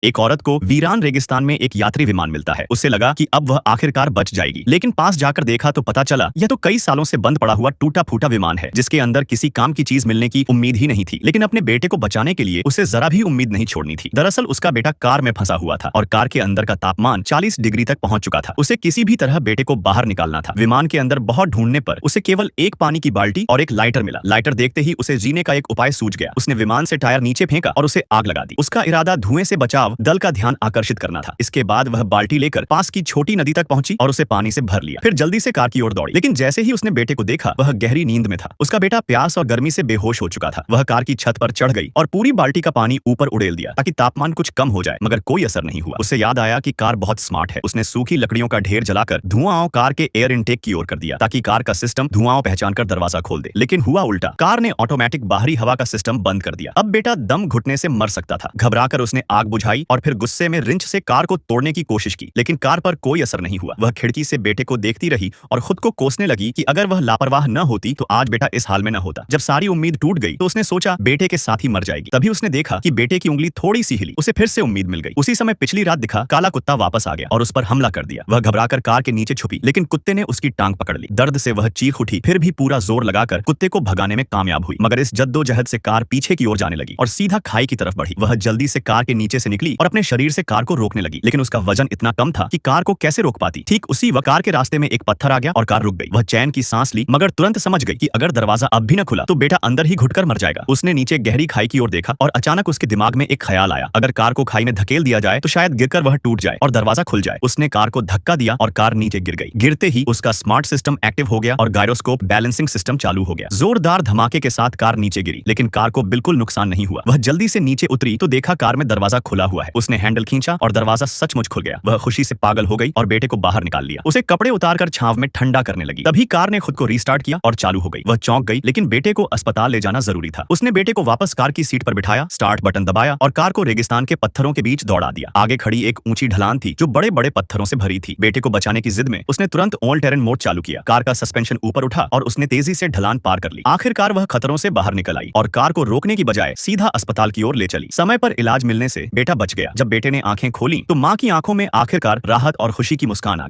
एक औरत को वीरान रेगिस्तान में एक यात्री विमान मिलता है। उसे लगा कि अब वह आखिरकार बच जाएगी, लेकिन पास जाकर देखा तो पता चला यह तो कई सालों से बंद पड़ा हुआ टूटा फूटा विमान है, जिसके अंदर किसी काम की चीज मिलने की उम्मीद ही नहीं थी। लेकिन अपने बेटे को बचाने के लिए उसे जरा भी उम्मीद नहीं छोड़नी थी। दरअसल उसका बेटा कार में फंसा हुआ था और कार के अंदर का तापमान 40 डिग्री तक पहुंच चुका था। उसे किसी भी तरह बेटे को बाहर निकालना था। विमान के अंदर बहुत ढूंढने पर उसे केवल एक पानी की बाल्टी और एक लाइटर मिला। लाइटर देखते ही उसे जीने का एक उपाय सूझ गया। उसने विमान से टायर नीचे फेंका और उसे आग लगा दी। उसका इरादा धुएं से बचाव दल का ध्यान आकर्षित करना था। इसके बाद वह बाल्टी लेकर पास की छोटी नदी तक पहुंची और उसे पानी से भर लिया। फिर जल्दी से कार की ओर दौड़ी, लेकिन जैसे ही उसने बेटे को देखा वह गहरी नींद में था। उसका बेटा प्यास और गर्मी से बेहोश हो चुका था। वह कार की छत पर चढ़ गई और पूरी बाल्टी का पानी ऊपर उड़ेल दिया ताकि तापमान कुछ कम हो जाए, मगर कोई असर नहीं हुआ। उसे याद आया कि कार बहुत स्मार्ट है। उसने सूखी लकड़ियों का ढेर जलाकर धुआं कार के एयर इनटेक की ओर कर दिया ताकि कार का सिस्टम धुआं पहचान कर दरवाजा खोल दे। लेकिन हुआ उल्टा, कार ने ऑटोमेटिक बाहरी हवा का सिस्टम बंद कर दिया। अब बेटा दम घुटने से मर सकता था। घबराकर उसने आग बुझाई और फिर गुस्से में रिंच से कार को तोड़ने की कोशिश की, लेकिन कार पर कोई असर नहीं हुआ। वह खिड़की से बेटे को देखती रही और खुद को कोसने लगी कि अगर वह लापरवाह न होती तो आज बेटा इस हाल में न होता। जब सारी उम्मीद टूट गई तो उसने सोचा बेटे के साथ ही मर जाएगी। तभी उसने देखा कि बेटे की उंगली थोड़ी सी हिली। उसे फिर से उम्मीद मिल गई। उसी समय पिछली रात दिखा काला कुत्ता वापस आ गया और उस पर हमला कर दिया। वह घबराकर कार के नीचे छुपी, लेकिन कुत्ते ने उसकी टांग पकड़ ली। दर्द से वह चीख उठी, फिर भी पूरा जोर लगाकर कुत्ते को भगाने में कामयाब हुई। मगर इस जद्दोजहद से कार पीछे की ओर जाने लगी और सीधा खाई की तरफ बढ़ी। वह जल्दी से कार के नीचे से निकली और अपने शरीर से कार को रोकने लगी, लेकिन उसका वजन इतना कम था कि कार को कैसे रोक पाती। ठीक उसी वक्त कार के रास्ते में एक पत्थर आ गया और कार रुक गई। वह चैन की सांस ली, मगर तुरंत समझ गई कि अगर दरवाजा अब भी न खुला तो बेटा अंदर ही घुटकर मर जाएगा। उसने नीचे गहरी खाई की ओर देखा और अचानक उसके दिमाग में एक ख्याल आया, अगर कार को खाई में धकेल दिया जाए तो शायद गिरकर वह टूट जाए और दरवाजा खुल जाए। उसने कार को धक्का दिया और कार नीचे गिर गई। गिरते ही उसका स्मार्ट सिस्टम एक्टिव हो गया और गायरोस्कोप बैलेंसिंग सिस्टम चालू हो गया। जोरदार धमाके के साथ कार नीचे गिरी, लेकिन कार को बिल्कुल नुकसान नहीं हुआ। वह जल्दी से नीचे उतरी तो देखा कार में दरवाजा खुला हुआ है। उसने हैंडल खींचा और दरवाजा सचमुच खुल गया। वह खुशी से पागल हो गई और बेटे को बाहर निकाल लिया। उसे कपड़े उतारकर छांव में ठंडा करने लगी। तभी कार ने खुद को रीस्टार्ट किया और चालू हो गई। वह चौंक गई, लेकिन बेटे को अस्पताल ले जाना जरूरी था। उसने बेटे को वापस कार की सीट पर बिठाया, स्टार्ट बटन दबाया और कार को रेगिस्तान के पत्थरों के बीच दौड़ा दिया। आगे खड़ी एक ऊंची ढलान थी जो बड़े बड़े पत्थरों से भरी थी। बेटे को बचाने की जिद में उसने तुरंत ऑल टेरेन मोड चालू किया। कार का सस्पेंशन ऊपर उठा और उसने तेजी से ढलान पार कर ली। आखिरकार वह खतरों से बाहर निकल आई और कार को रोकने की बजाय सीधा अस्पताल की ओर ले चली। समय पर इलाज मिलने से बेटा बच गया। जब बेटे ने आंखें खोली तो मां की आंखों में आखिरकार राहत और खुशी की मुस्कान आ गई।